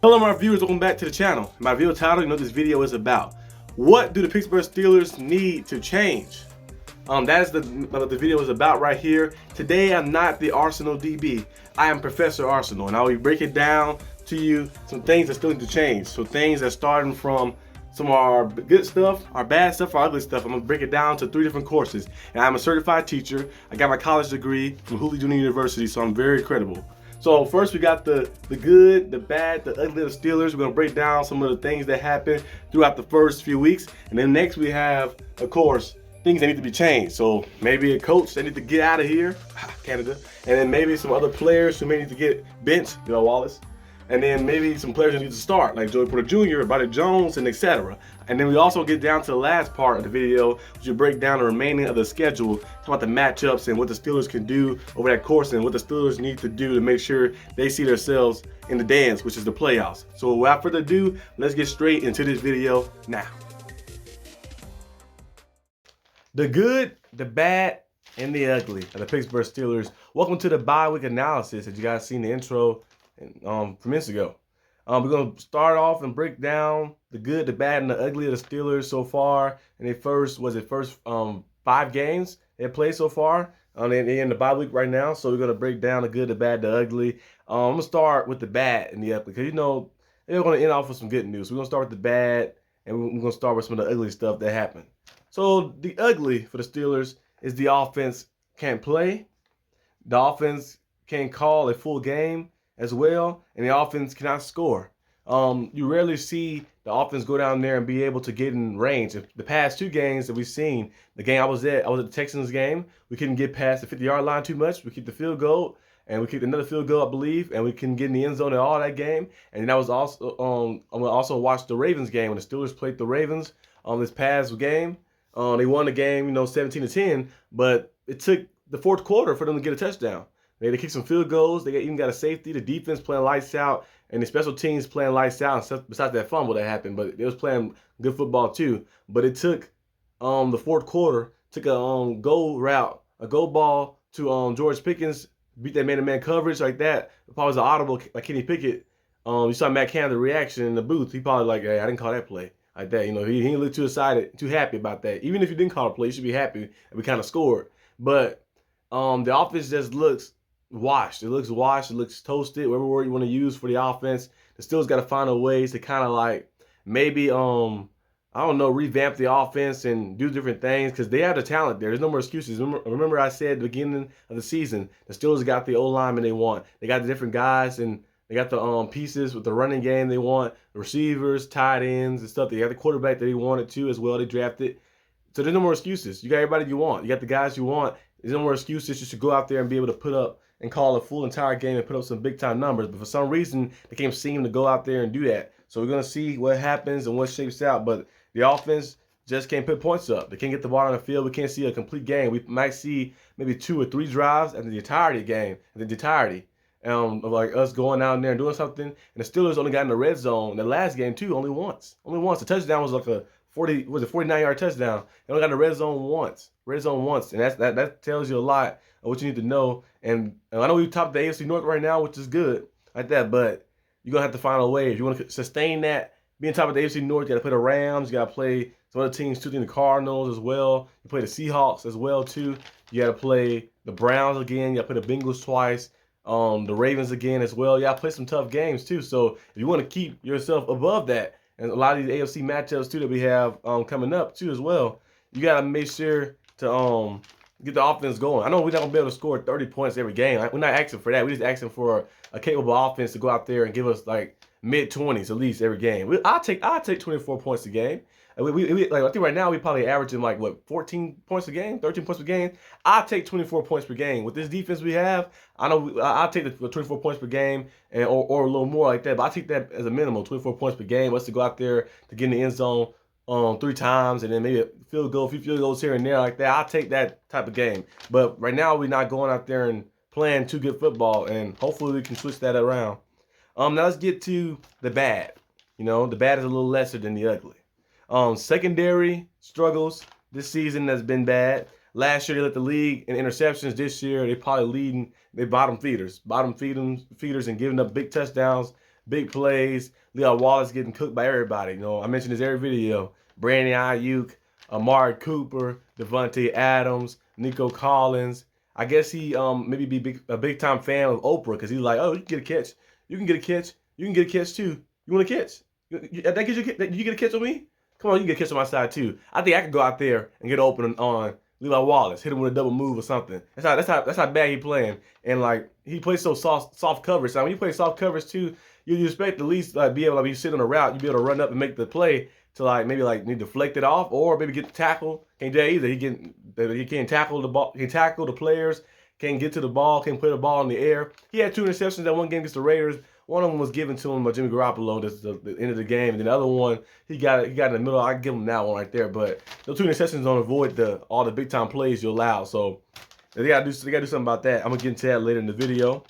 Hello my viewers, welcome back to the channel. My video title, you know what this video is about. What do the Pittsburgh Steelers need to change? That is what the video is about right here. Today I'm not the Arsenal DB. I am Professor Arsenal, and I will be breaking down to you some things that still need to change. So things that starting from some of our good stuff, our bad stuff, our ugly stuff. I'm gonna break it down to 3 different courses. And I'm a certified teacher. I got my college degree from Hooley Junior University, so I'm very credible. So first we got the good, the bad, the ugly of the Steelers. We're gonna break down some of the things that happened throughout the first few weeks. And then next we have, of course, things that need to be changed. So maybe a coach that need to get out of here, Canada. And then maybe some other players who may need to get benched, Wallace. And then maybe some players who need to start, like Joey Porter Jr., Buddy Jones, and etc. And then we also get down to the last part of the video, which will break down the remaining of the schedule, talk about the matchups and what the Steelers can do over that course and what the Steelers need to do to make sure they see themselves in the dance, which is the playoffs. So without further ado, let's get straight into this video now. The good, the bad, and the ugly of the Pittsburgh Steelers. Welcome to the bye week analysis. As you guys seen the intro from minutes ago. We're going to start off and break down the good, the bad, and the ugly of the Steelers so far. And they first 5 games they played so far. They're in the bye week right now, so we're going to break down the good, the bad, the ugly. I'm going to start with the bad and the ugly, because they're going to end off with some good news. We're going to start with the bad, and we're going to start with some of the ugly stuff that happened. So the ugly for the Steelers is the offense can't play. The offense can't call a full game as well, and the offense cannot score. You rarely see the offense go down there and be able to get in range. The past 2 games that we've seen, the game I was at the Texans game, we couldn't get past the 50-yard line too much. We kicked the field goal, and we kicked another field goal, I believe, and we couldn't get in the end zone at all that game. And that was also, I'm gonna also watch the Ravens game when the Steelers played the Ravens this past game. They won the game, 17-10, but it took the 4th quarter for them to get a touchdown. They kicked some field goals. They even got a safety. The defense playing lights out, and the special teams playing lights out. Besides that fumble that happened, but they was playing good football too. But it took the 4th quarter, took a go ball to George Pickens, beat that man-to-man coverage like that. It probably was an audible like Kenny Pickett. You saw Matt Canada reaction in the booth. He probably like, hey, I didn't call that play like that. He didn't look too excited, too happy about that. Even if you didn't call a play, you should be happy and we kind of scored. But the offense just looks washed. It looks washed. It looks toasted. Whatever word you want to use for the offense, the Steelers got to find a ways to kind of like maybe I don't know, revamp the offense and do different things, because they have the talent there. There's no more excuses. Remember I said at the beginning of the season, the Steelers got the O-lineman they want. They got the different guys, and they got the pieces with the running game they want, the receivers, tight ends, and stuff. They got the quarterback that they wanted to as well. They drafted. So there's no more excuses. You got everybody you want. You got the guys you want. There's no more excuses. You should go out there and be able to put up and call a full entire game and put up some big-time numbers. But for some reason, they can't seem to go out there and do that. So we're going to see what happens and what shapes out. But the offense just can't put points up. They can't get the ball on the field. We can't see a complete game. We might see maybe 2 or 3 drives at the entirety game, of like us going out there and doing something. And the Steelers only got in the red zone the last game, too, only once. Only once. The touchdown was like a 49-yard touchdown. They only got in the red zone once. And that tells you a lot of what you need to know. And I know we top the AFC North right now, which is good like that, but you're going to have to find a way. If you want to sustain that, being top of the AFC North, you got to play the Rams, you got to play some other teams too, the Cardinals as well. You play the Seahawks as well too. You got to play the Browns again. You got to play the Bengals twice. The Ravens again as well. You got to play some tough games too. So if you want to keep yourself above that, and a lot of these AFC matchups too that we have coming up too as well, you got to make sure to get the offense going. I know we're not going to be able to score 30 points every game. We're not asking for that. We're just asking for a capable offense to go out there and give us like mid-20s at least every game. I'll take 24 points a game. I think right now we probably averaging like 14 points a game, 13 points per game. I'll take 24 points per game. With this defense we have, I know I'll take the 24 points per game or a little more like that. But I'll take that as a minimum, 24 points per game. Us to go out there to get in the end zone 3 times, and then maybe a few field goals here and there like that. I'll take that type of game. But right now we're not going out there and playing too good football, and hopefully we can switch that around. Now let's get to the bad. The bad is a little lesser than the ugly. Secondary struggles this season has been bad. Last year they led the league in interceptions. This year they probably leading. They bottom feeders and giving up big touchdowns big plays. Leon Wallace getting cooked by everybody. I mentioned this every video. Brandon Ayuk, Amari Cooper, Devontae Adams, Nico Collins. I guess he maybe be a big time fan of Oprah because he's like, oh, you can get a catch. You can get a catch. You can get a catch too. You want a catch? That gives you get a catch on me? Come on, you can get a catch on my side too. I think I could go out there and get open on Levi Wallace, hit him with a double move or something. That's how bad he playing. And like he plays so soft coverage. So when you play soft coverage too, you expect at least be able to be sitting on a route, you be able to run up and make the play to maybe deflect it off or maybe get the tackle. Can't do that either. He can't tackle the ball, he can tackle the players, can't get to the ball, can't play the ball in the air. He had 2 interceptions that one game against the Raiders. One of them was given to him by Jimmy Garoppolo. That's the end of the game. And then the other one, he got in the middle. I give him that one right there. But those 2 interceptions don't avoid all the big time plays you allow. So they gotta do something about that. I'm gonna get into that later in the video.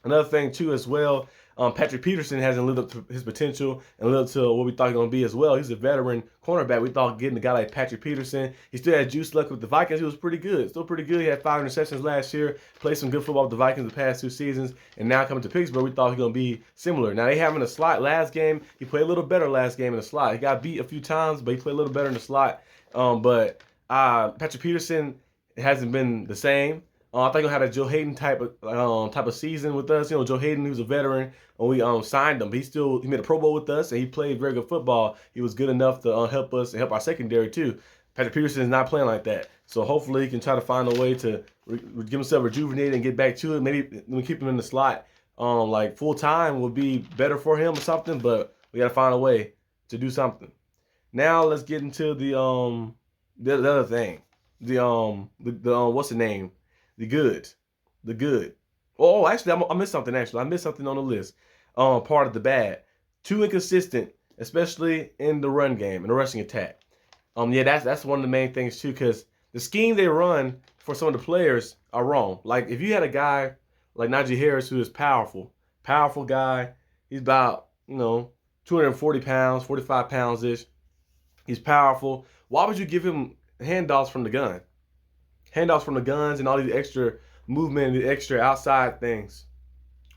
Another thing too as well, Patrick Peterson hasn't lived up to his potential and lived up to what we thought he was going to be as well. He's a veteran cornerback. We thought getting a guy like Patrick Peterson, he still had juice left with the Vikings. He was pretty good, still pretty good. He had 5 interceptions last year, played some good football with the Vikings the past 2 seasons, and now coming to Pittsburgh, we thought he was going to be similar. Now they have him in the slot last game. He played a little better last game in the slot. He got beat a few times, but he played a little better in the slot. But Patrick Peterson hasn't been the same. I think he'll have a Joe Hayden type of season with us. Joe Hayden, who's a veteran, and we signed him. But he made a Pro Bowl with us, and he played very good football. He was good enough to help us and help our secondary too. Patrick Peterson is not playing like that, so hopefully he can try to find a way to give himself rejuvenated and get back to it. Maybe we keep him in the slot, full time would be better for him or something. But we got to find a way to do something. Now let's get into the other thing. What's the name? The good. Oh, actually, I missed something. I missed something on the list. Part of the bad. Too inconsistent, especially in the run game, in the rushing attack. Yeah, that's one of the main things too, because the scheme they run for some of the players are wrong. Like if you had a guy like Najee Harris who is powerful guy, he's about 240 pounds, 45 pounds ish. He's powerful. Why would you give him handoffs from the gun? Handoffs from the guns and all these extra movement and the extra outside things.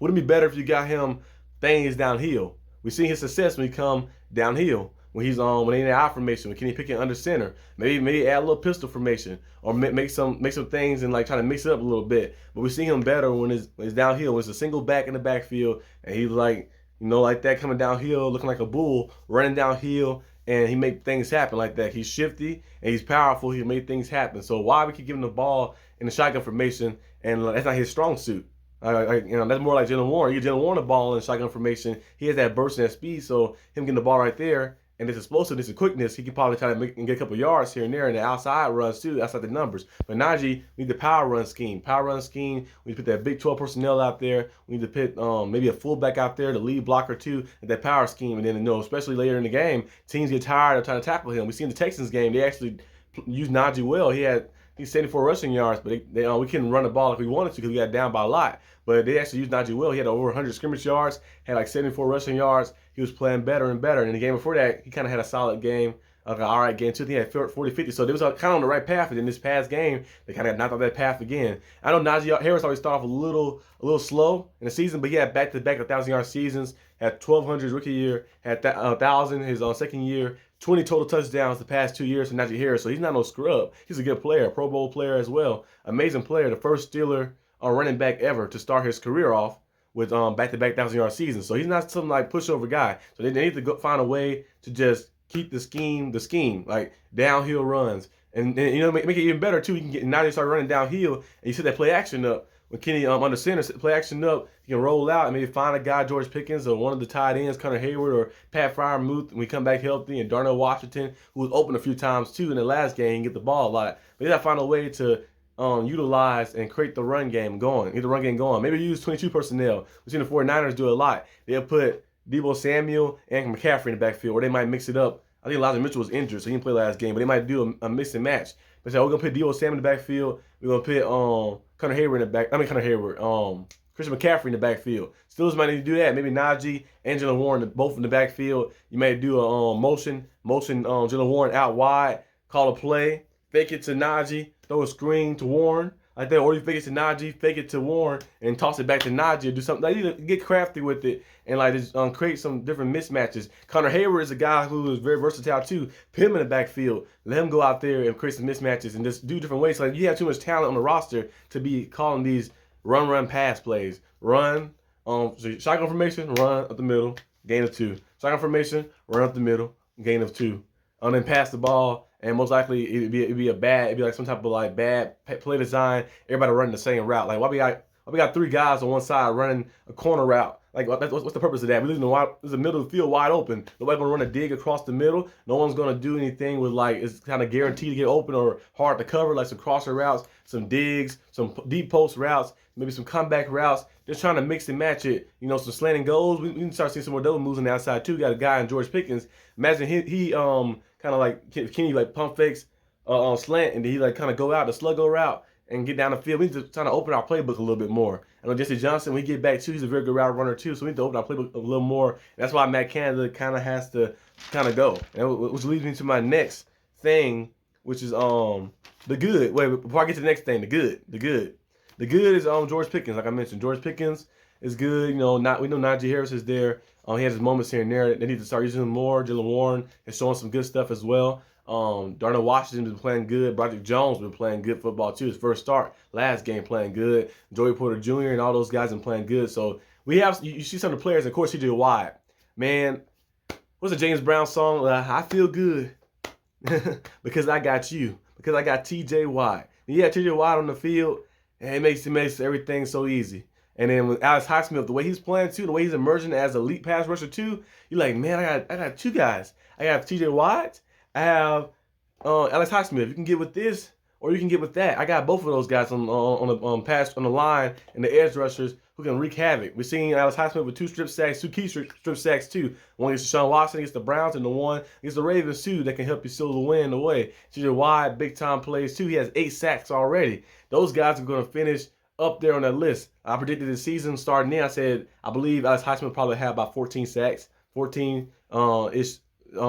Wouldn't it be better if you got him things downhill? We've seen his success when he come downhill. When he's when they in the I formation, when Kenny Pickett under center, maybe add a little pistol formation or make some things and try to mix it up a little bit. But we see him better when it's downhill. When it's a single back in the backfield and he's like that coming downhill, looking like a bull, running downhill. And he make things happen like that. He's shifty and he's powerful. He make things happen. So why we keep giving the ball in the shotgun formation and that's not his strong suit? That's more like Jalen Warren. You get Jalen Warren the ball in shotgun formation. He has that burst and that speed. So him getting the ball right there and this explosiveness and quickness, he can probably try to make and get a couple yards here and there. And the outside runs too, outside the numbers. But Najee, we need the power run scheme. We need to put that big 12 personnel out there. We need to put maybe a fullback out there, the lead blocker too, and that power scheme. And then especially later in the game, teams get tired of trying to tackle him. We see in the Texans game, they actually used Najee well. He's 74 rushing yards, but we couldn't run the ball like we wanted to because we got down by a lot. But they actually used Najee well. He had over 100 scrimmage yards, had 74 rushing yards. He was playing better and better. And the game before that, he kind of had a solid game, an all right game too. He had 40, 50. So they was kind of on the right path. And in this past game, they kind of knocked off that path again. I know Najee Harris always started off a little slow in the season, but he had back-to-back 1,000-yard seasons. Had 1,200 rookie year, had 1,000 his second year. 20 total touchdowns the past 2 years for Najee Harris. So he's not no scrub. He's a good player, Pro Bowl player as well. Amazing player, the first Steeler running back ever to start his career off with back-to-back 1,000-yard seasons. So he's not some pushover find So they need to find a way to just keep the scheme, like downhill runs. And make it even better too. You can get Najee start running downhill and you set that play action up. When Kenny under center, play action up, he can roll out and maybe find a guy, George Pickens, or one of the tight ends, Connor Hayward or Pat Freiermuth, and we come back healthy, and Darnell Washington, who was open a few times too in the last game, and get the ball a lot. But you got to find a way to utilize and create the run game going, get the run game going. Maybe use 22 personnel. We've seen the 49ers do a lot. They'll put Deebo Samuel and McCaffrey in the backfield, or they might mix it up. I think Elijah Mitchell was injured, so he didn't play last game, but they might do a mix and match. But so we're going to put Deebo Samuel in the backfield. We're going to put Connor Hayward in the back. Christian McCaffrey in the backfield. Steelers might need to do that. Maybe Najee and Jalen Warren both in the backfield. You may do a motion Jalen Warren out wide, call a play, fake it to Najee, throw a screen to Warren. like that, or you fake it to Najee, fake it to Warren, and toss it back to Najee, or do something. Like, you get crafty with it and like just create some different mismatches. Connor Hayward is a guy who is very versatile too. Put him in the backfield, let him go out there and create some mismatches and just do different ways. Like, you have too much talent on the roster to be calling these run pass plays. Run, so shotgun formation, run up the middle, gain of 2. Shotgun formation, run up the middle, gain of 2. And then pass the ball, and most likely it'd be like some type of like bad play design. Everybody running the same route. Like, why we got 3 guys on one side running a corner route? Like, what's the purpose of that? We're leaving the middle of the field wide open. Nobody's gonna run a dig across the middle. No one's gonna do anything with like it's kind of guaranteed to get open or hard to cover, like some crosser routes, some digs, some deep post routes, maybe some comeback routes. Just trying to mix and match it. You know, some slanting goals. We can start seeing some more double moves on the outside too. Got a guy in George Pickens. Imagine he kind of like Kenny like pump fakes on slant, and then he like kind of go out the sluggo route and get down the field. We need to try to open our playbook a little bit more. I know Jesse Johnson, when he get back too, he's a very good route runner too. So we need to open our playbook a little more. And that's why Matt Canada kind of has to kind of go. And which leads me to my next thing, which is the good. Wait, before I get to the next thing, the good. The good is George Pickens. Like I mentioned, George Pickens is good. You know, we know Najee Harris is there. He has his moments here and there. They need to start using him more. Jalen Warren is showing some good stuff as well. Darnell Washington's been playing good. Broderick Jones been playing good football too. His first start last game playing good. Joey Porter Jr. and all those guys been playing good. So we have you see some of the players. Of course, TJ Watt. Man, what's the James Brown song? I feel good because I got you. Because I got TJ Watt. Yeah, TJ Watt on the field, and it makes everything so easy. And then with Alex Highsmith, the way he's playing too, the way he's emerging as an elite pass rusher too, you're like, man, I got 2 guys. I have TJ Watt. I have Alex Highsmith. You can get with this, or you can get with that. I got both of those guys on the line and the edge rushers who can wreak havoc. We're seeing Alex Highsmith with 2 strip sacks, 2 key strip sacks too. One against Deshaun Watson against the Browns, and the one against the Ravens too that can help you seal the win away. TJ Watt, big time plays too. He has 8 sacks already. Those guys are going to finish up there on that list. I predicted the season starting in. I said I believe Alex Highsmith probably have about 14 sacks, 14 ish.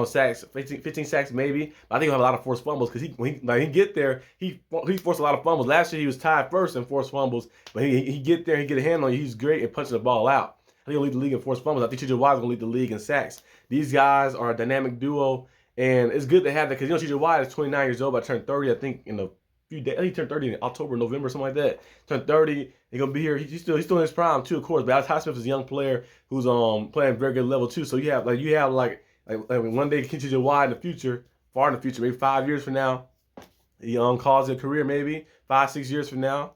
Sacks, 15 sacks maybe. But I think he'll have a lot of forced fumbles because when he get there, he forced a lot of fumbles. Last year he was tied first in forced fumbles, but he get there, he get a hand on you. He's great at punching the ball out. I think he'll lead the league in forced fumbles. I think TJ Watt is going to lead the league in sacks. These guys are a dynamic duo, and it's good to have that because TJ Watt is 29 years old, but turned 30 I think in a few days. I think he turned 30 in October, November, something like that. Turned 30. He's gonna be here. He's still in his prime too, of course. But Alex Highsmith is a young player who's playing very good level too. So you have like one day TJ Watt in the future, far in the future, maybe 5 years from now, he calls it a career, maybe 5-6 years from now,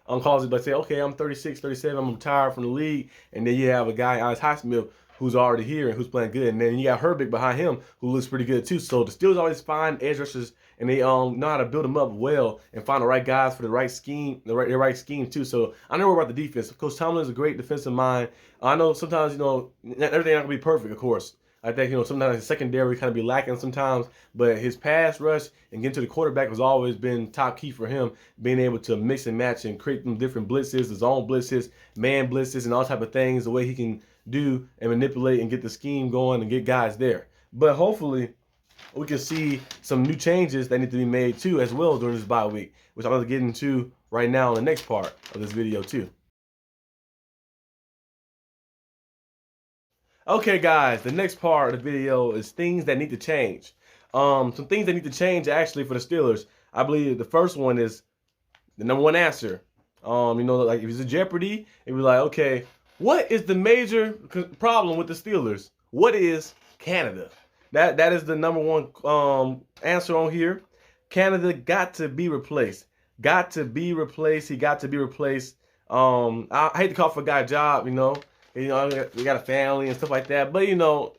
calls it, but say, okay, I'm 36, 37, I'm retired from the league, and then you have a guy, Alex Highsmith, who's already here and who's playing good, and then you got Herbig behind him, who looks pretty good too. So the Steelers always find edge rushers, and they know how to build them up well and find the right guys for the right scheme, the right scheme too. So I know about the defense. Coach Tomlin is a great defensive mind. I know sometimes everything not gonna be perfect, of course. I think sometimes his secondary kind of be lacking sometimes, but his pass rush and getting to the quarterback has always been top key for him, being able to mix and match and create them different blitzes, his own blitzes, man blitzes, and all type of things. The way he can do and manipulate and get the scheme going and get guys there. But hopefully we can see some new changes that need to be made too as well during this bye week, which I'm going to get into right now in the next part of this video too. Okay, guys, the next part of the video is things that need to change. Some things that need to change actually for the Steelers. I believe the first one is the number one answer. Like if it's a Jeopardy, it was like, okay, what is the major problem with the Steelers? What is Canada? That is the number one answer on here. Canada got to be replaced. Got to be replaced. He got to be replaced. I hate to call for a guy a job, we got a family and stuff like that. But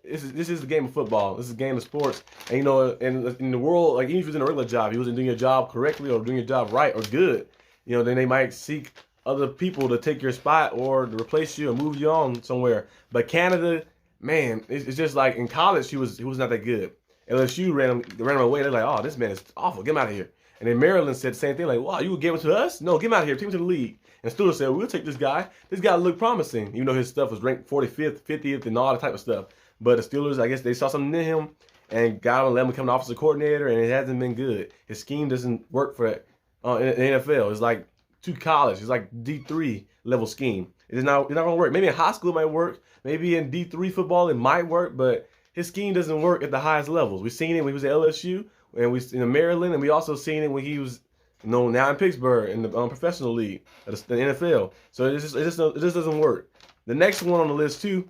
this is the game of football. This is a game of sports. And in the world, like even if he was in a regular job, he wasn't doing your job correctly or doing your job right or good. Then they might seek other people to take your spot or to replace you or move you on somewhere. But Canada, man, it's just like in college he was not that good. LSU ran him away. They're like, oh, this man is awful. Get him out of here. And then Maryland said the same thing, like, wow, you would give him to us? No, get him out of here. Take him to the league. And Steelers said, we'll take this guy. This guy looked promising, even though his stuff was ranked 45th, 50th, and all that type of stuff. But the Steelers, I guess they saw something in him and got him, let him become an offensive coordinator, and it hasn't been good. His scheme doesn't work for in the NFL. It's like to college. It's like D3 level scheme. It's not going to work. Maybe in high school it might work. Maybe in D3 football it might work, but his scheme doesn't work at the highest levels. We've seen it when he was at LSU and we in Maryland, and we also seen it when he was now in Pittsburgh in the professional league, the NFL. So it just doesn't work. The next one on the list too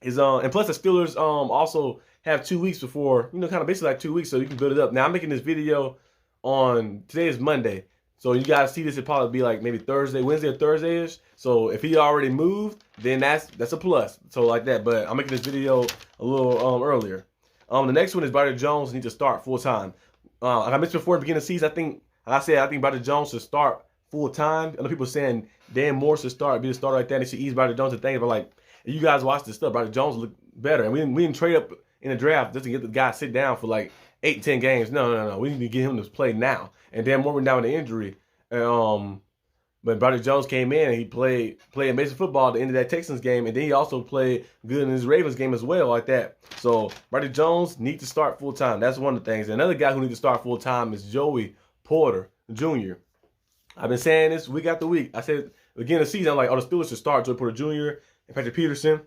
is and plus the Steelers also have 2 weeks before, kind of basically like 2 weeks, so you can build it up. Now I'm making this video on today is Monday, so you guys see this, it'll probably be like maybe Wednesday or Thursday-ish. So if he already moved, then that's a plus. So like that. But I'm making this video a little earlier. The next one is Broderick Jones needs to start full time. Like I mentioned before at the beginning of the season, I think Broderick Jones should start full time. I know people saying Dan Moore should be the starter like that. They should ease Broderick Jones to things, but like if you guys watch this stuff, Broderick Jones look better, and we didn't trade up in the draft just to get the guy sit down for like 8-10 games. No. We need to get him to play now. And Dan Moore went down with the injury. But Broderick Jones came in and he played amazing football at the end of that Texans game, and then he also played good in his Ravens game as well, like that. So Broderick Jones needs to start full time. That's one of the things. Another guy who needs to start full time is Joey Porter Jr. I've been saying this week after week. I said beginning of the season, I'm like, the Steelers should start Joey Porter Jr. and Patrick Peterson.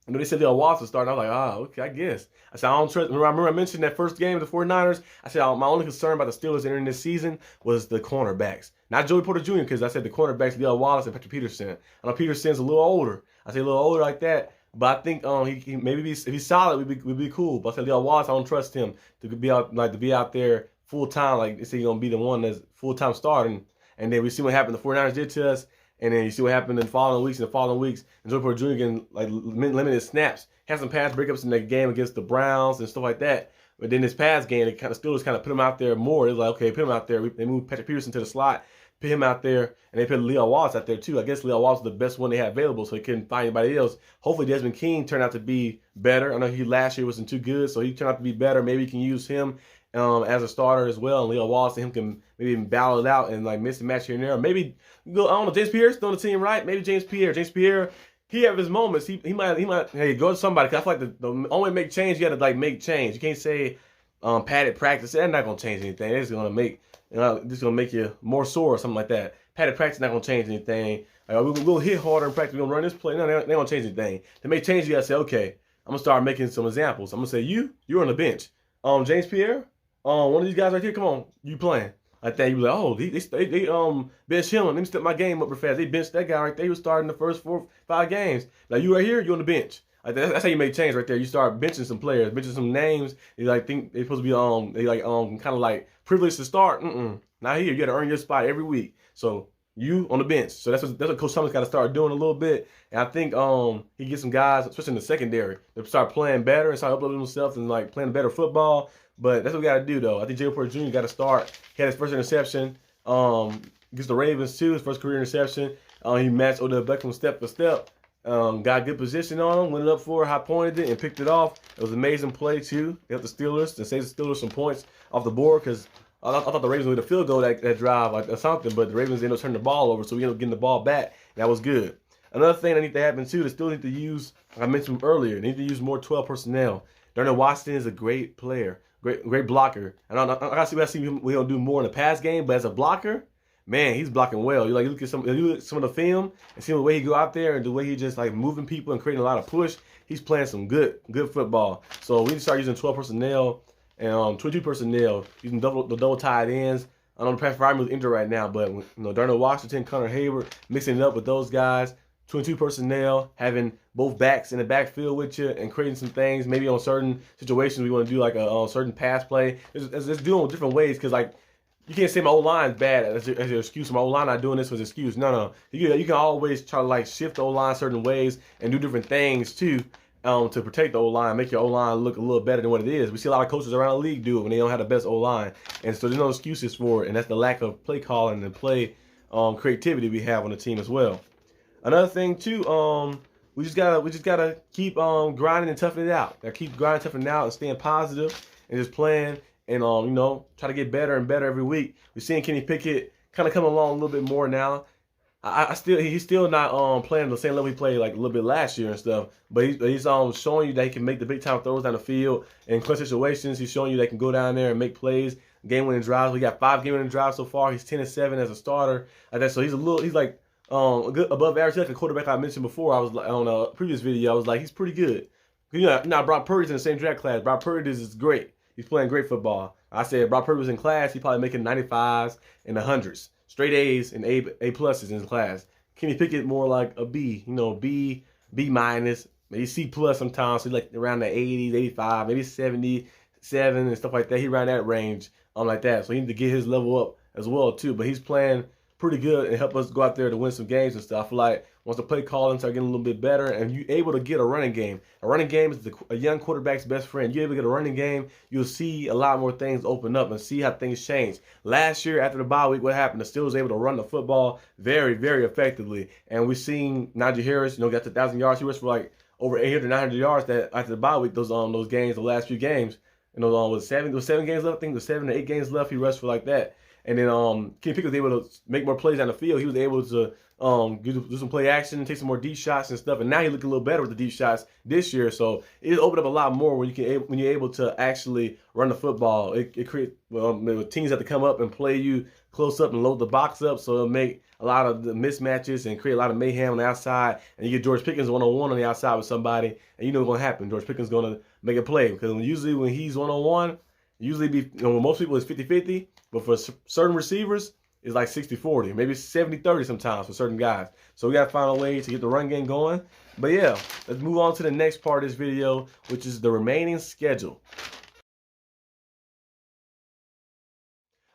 They said Leon Wallace would start. I was like, okay, I guess. I said, I don't trust. Remember I mentioned that first game of the 49ers? I said, my only concern about the Steelers entering this season was the cornerbacks. Not Joey Porter Jr., because I said the cornerbacks, Leon Wallace and Patrick Peterson. I know Peterson's a little older. I say a little older like that. But I think he maybe if he's solid, we'd be cool. But I said Leon Wallace, I don't trust him to be out there full time. Like they say he's gonna be the one that's full time starting. And then we see what happened. The 49ers did to us. And then you see what happened in the following weeks. And Joey Porter Jr. getting like limited snaps. Had some pass breakups in the game against the Browns and stuff like that. But then this pass game, Steelers kind of put him out there more. It was like, okay, put him out there. They moved Patrick Peterson to the slot, put him out there, and they put Leon Wallace out there too. I guess Leon Wallace was the best one they had available, so he couldn't find anybody else. Hopefully Desmond King turned out to be better. I know last year wasn't too good, so he turned out to be better. Maybe you can use him as a starter as well, and Leon Wallace and him can maybe even battle it out and like miss a match here and there. Maybe I don't know, James Pierre's still on the team, right? Maybe James Pierre, he have his moments. He might go to somebody. Cause I feel like the only make change, you got to like make change. You can't say padded practice. That's not gonna change anything. It's gonna make you more sore or something like that. Padded practice not gonna change anything. We'll hit harder in practice. We're gonna run this play. No, they don't change anything. To make change, you gotta say, okay, I'm gonna start making some examples. I'm gonna say you're on the bench. James Pierre, one of these guys right here, come on, you playing. Like that, you be like, oh, they bench him. Let me step my game up real fast. They benched that guy right there. He was starting the first 4-5 games. Like you right here, you're on the bench. Like that's how you make change right there. You start benching some players, benching some names. You like think they're supposed to be kind of like privileged to start. Not here. You got to earn your spot every week. So you on the bench. So that's what Coach Thomas got to start doing a little bit. And I think he gets some guys, especially in the secondary, to start playing better and start uploading themselves and like playing better football. But that's what we got to do, though. I think Joey Porter Jr. got to start. He had his first interception against the Ravens, too, his first career interception. He matched Odell Beckham step for step. Got good position on him, went up for it, high-pointed it, and picked it off. It was an amazing play, too. They helped the Steelers and saved the Steelers some points off the board because I thought the Ravens would get a field goal that drive or something, but the Ravens ended up turning the ball over, so we ended up getting the ball back. And that was good. Another thing that needs to happen, too, the Steelers need to use, like I mentioned earlier, they need to use more 12 personnel. Darnell Washington is a great player. Great blocker. And I gotta see him. We gonna do more in the pass game, but as a blocker, man, he's blocking well. You look at some of the film and see the way he go out there and the way he just like moving people and creating a lot of push. He's playing some good football. So we need to start using 12 personnel and 22 personnel, using double tight ends. I know Pat Fryman was injured right now, but Darnell Washington, Connor Hayward, mixing it up with those guys. 22 personnel, having both backs in the backfield with you and creating some things. Maybe on certain situations we want to do like a certain pass play. Let's do it in different ways because like you can't say my O-line's bad as your excuse. My O-line not doing this was an excuse. No. You can always try to like shift the O-line certain ways and do different things too to protect the O-line, make your O-line look a little better than what it is. We see a lot of coaches around the league do it when they don't have the best O-line. And so there's no excuses for it. And that's the lack of play calling and play creativity we have on the team as well. Another thing too, we just gotta keep grinding and toughing it out. Keep grinding, toughing it out, and staying positive, and just playing and try to get better and better every week. We're seeing Kenny Pickett kind of come along a little bit more now. he's still not playing the same level he played like a little bit last year and stuff. But he's showing you that he can make the big time throws down the field in clutch situations. He's showing you that he can go down there and make plays, game winning drives. We got 5 game winning drives so far. He's 10-7 as a starter like that. So he's like a good above average. He's like a quarterback I mentioned before. I was on a previous video. I was like, he's pretty good. Brock Purdy's in the same draft class. Brock Purdy is great. He's playing great football. I said if Brock Purdy was in class, he's probably making 95s and 100s. Straight A's and A pluses in his class. Kenny Pickett more like a B, B minus, maybe C plus sometimes. So he's like around the 80s, 85, maybe 77 and stuff like that. He around that range, like that. So he need to get his level up as well too. But he's playing pretty good and help us go out there to win some games and stuff. I feel like once the play calling start getting a little bit better and you able to get a running game. A running game is a young quarterback's best friend. You're able to get a running game, you'll see a lot more things open up and see how things change. Last year after the bye week, what happened? The Steelers was able to run the football very, very effectively. And we've seen Najee Harris, got to 1,000 yards. He rushed for like over 800, 900 yards that after the bye week, those games, the last few games. And those was 7 games left. I think there was 7 to 8 games left. He rushed for like that. And then Kenny Pickett was able to make more plays on the field. He was able to do some play action, take some more deep shots and stuff. And now he looking a little better with the deep shots this year. So it opened up a lot more when you're able to actually run the football. It creates teams have to come up and play you close up and load the box up. So it'll make a lot of the mismatches and create a lot of mayhem on the outside. And you get George Pickens one-on-one on the outside with somebody, and you know what's going to happen. George Pickens is going to make a play because usually when he's one-on-one, when most people it's 50-50, but for certain receivers, it's like 60-40, maybe 70-30 sometimes for certain guys. So we got to find a way to get the run game going. But yeah, let's move on to the next part of this video, which is the remaining schedule.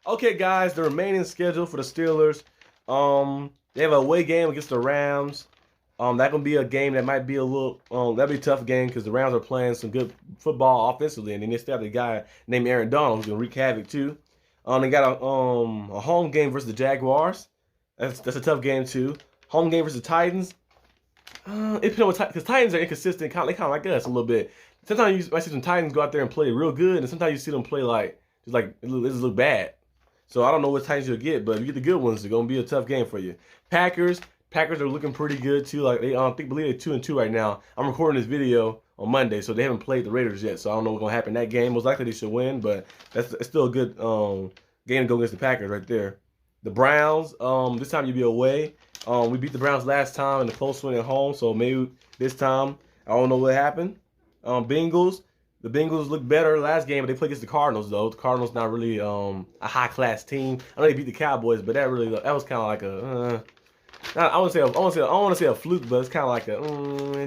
Okay, guys, the remaining schedule for the Steelers. They have a away game against the Rams. That gonna be a game that might be a little that'll be a tough game because the Rams are playing some good football offensively, and then they still have the guy named Aaron Donald who's gonna wreak havoc too. They got a home game versus the Jaguars. That's a tough game too. Home game versus the Titans. It depends on because Titans are inconsistent. They kind of like us a little bit. Sometimes you might see some Titans go out there and play real good, and sometimes you see them play like it look bad. So I don't know what Titans you'll get, but if you get the good ones, it's gonna be a tough game for you. Packers are looking pretty good too. Like they believe they're 2-2 right now. I'm recording this video on Monday, so they haven't played the Raiders yet. So I don't know what's gonna happen in that game. Most likely they should win, but it's still a good game to go against the Packers right there. The Browns, this time you'll be away. We beat the Browns last time in the close one at home, so maybe this time I don't know what happened. Bengals. The Bengals looked better last game, but they played against the Cardinals though. The Cardinals not really a high class team. I know they beat the Cowboys, but that was kind of like a I want to say a fluke, but it's kind of like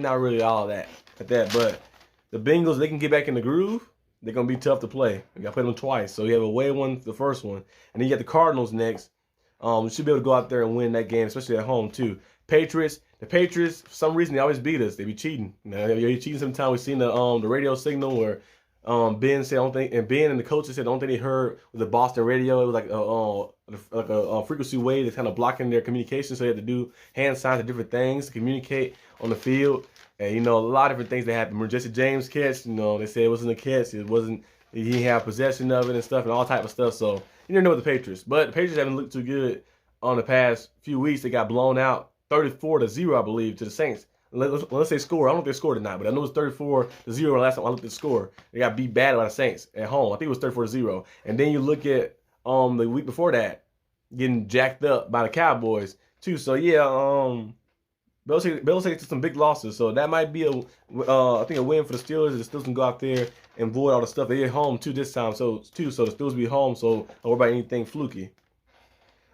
not really all that at that. But the Bengals, they can get back in the groove. They're gonna be tough to play. You got to play them twice, so you have a away one, the first one, and then you got the Cardinals next. You should be able to go out there and win that game, especially at home too. Patriots, the Patriots, for some reason they always beat us. They be cheating. They're cheating sometimes. We've seen the radio signal where Ben said, Ben and the coaches said the only thing they heard was the Boston radio. It was like a frequency wave that's kind of blocking their communication, so they had to do hand signs and different things to communicate on the field. And a lot of different things that happened. When Jesse James catch, they said it wasn't a catch. It wasn't. He didn't have possession of it and stuff and all type of stuff. So you never know with the Patriots. But the Patriots haven't looked too good on the past few weeks. They got blown out 34-0, I believe, to the Saints. Let's say score. I don't know if they scored or not, but I know it was 34-0 last time I looked at the score. They got beat bad by the Saints at home. I think it was 34-0. And then you look at the week before that, getting jacked up by the Cowboys too. So yeah, Belichick took some big losses. So that might be I think a win for the Steelers. The Steelers can go out there and avoid all the stuff. They get home too this time. So the Steelers will be home. So don't worry about anything fluky.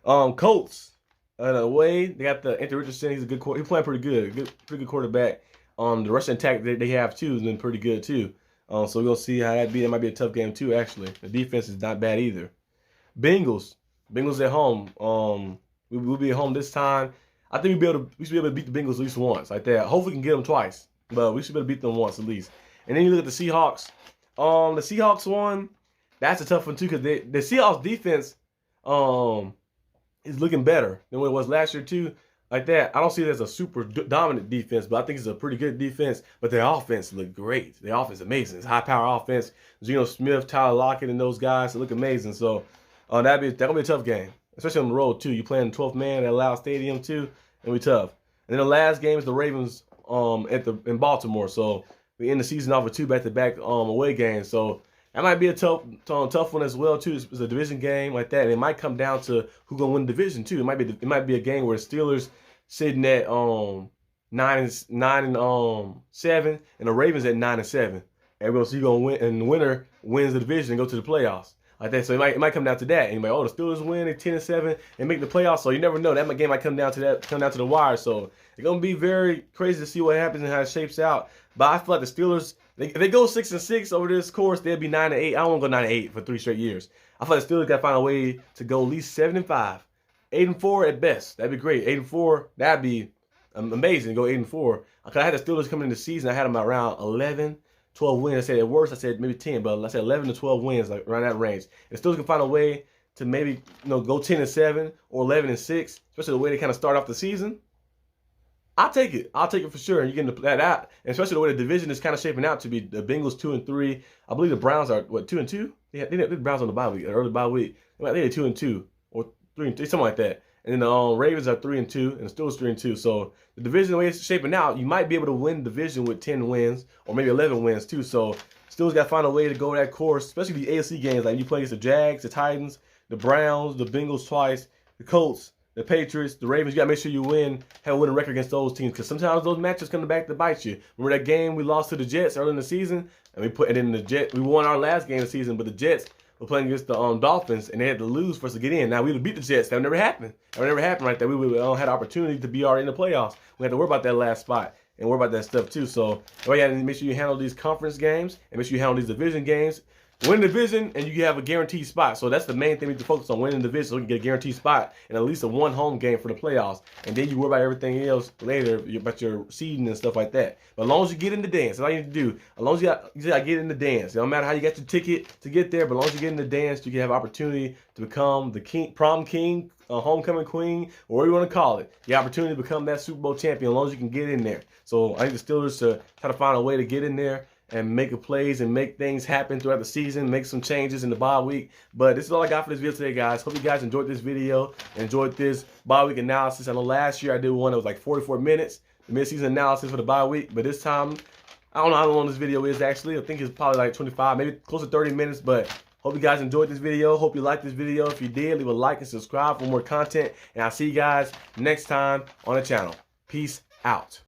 Colts. Away, they got the Anthony Richardson. He's a good quarterback. He's playing pretty good. Pretty good quarterback. The Russian attack they have too has been pretty good too. So we're gonna see how that be. That might be a tough game too. Actually, the defense is not bad either. Bengals at home. We'll be at home this time. I think we should be able to beat the Bengals at least once, like that. Hopefully, we can get them twice, but we should be able to beat them once at least. And then you look at the Seahawks. The Seahawks one, that's a tough one too because the Seahawks defense is looking better than what it was last year too. Like that, I don't see it as a super dominant defense, but I think it's a pretty good defense. But their offense look great. Their offense is amazing. It's high power offense. Geno Smith, Tyler Lockett, and those guys look amazing. So that'll be a tough game. especially on the road too. You playing 12th man at a loud stadium too, and we tough. And then the last game is the Ravens in Baltimore. So we end the season off with 2 back-to-back away games. So that might be a tough one as well too. It's a division game like that, and it might come down to who gonna win the division too. It might be a game where the Steelers sitting at 9-7, and the Ravens at 9-7. And we'll see who gonna win, and the winner wins the division and go to the playoffs like that. So it might come down to that. And you might, the Steelers win at 10-7 and make the playoffs. So you never know. That game might come down to the wire. So it's gonna be very crazy to see what happens and how it shapes out. But I feel like the Steelers, if they go 6-6 over this course, they'll be 9-8. I don't want to go 9-8 for 3 straight years. I feel like the Steelers got to find a way to go at least 7-5, 8-4 at best. That'd be great. 8-4, that'd be amazing. Go 8-4. Cause I had the Steelers coming into the season. I had them around 11, 12 wins. I said at worst, I said maybe 10, but I said 11 to 12 wins, like around that range. If the Steelers can find a way to maybe go 10-7 or 11-6, especially the way they kind of start off the season, I'll take it. I'll take it for sure. And you're getting that out, and especially the way the division is kind of shaping out to be. The Bengals 2-3. I believe the Browns are 2-2. Yeah, they the Browns on the bye week, early bye week. They're 2-2 or 3-3, something like that. And then the Ravens are 3-2, and the Steelers 3-2. So the division, the way it's shaping out, you might be able to win the division with 10 wins or maybe 11 wins too. So Steelers got to find a way to go that course, especially the AFC games. Like you play against the Jags, the Titans, the Browns, the Bengals twice, the Colts, the Patriots, the Ravens. You got to make sure you have a winning record against those teams, because sometimes those matches come back to bite you. Remember that game we lost to the Jets early in the season, and we won our last game of the season, but the Jets were playing against the Dolphins, and they had to lose for us to get in. Now we would beat the Jets. That would never happen. That would never happen right there. We would had an opportunity to be already in the playoffs. We had to worry about that last spot and worry about that stuff too. So you got to make sure you handle these conference games and make sure you handle these division games. Win the division, and you have a guaranteed spot. So that's the main thing we need to focus on, winning the division so we can get a guaranteed spot and at least a 1 home game for the playoffs. And then you worry about everything else later, about your seeding and stuff like that. But as long as you get in the dance, that's all you need to do. As long as you got to get in the dance. It don't matter how you got your ticket to get there, but as long as you get in the dance, you can have opportunity to become the king, prom king, homecoming queen, or whatever you want to call it. The opportunity to become that Super Bowl champion as long as you can get in there. So I think the Steelers to try to find a way to get in there and make plays and make things happen throughout the season, make some changes in the bye week. But this is all I got for this video today, guys. Hope you guys enjoyed this video, enjoyed this bye week analysis. I know last year I did one that was like 44 minutes, the midseason analysis for the bye week. But this time, I don't know how long this video is actually. I think it's probably like 25, maybe close to 30 minutes. But hope you guys enjoyed this video. Hope you liked this video. If you did, leave a like and subscribe for more content. And I'll see you guys next time on the channel. Peace out.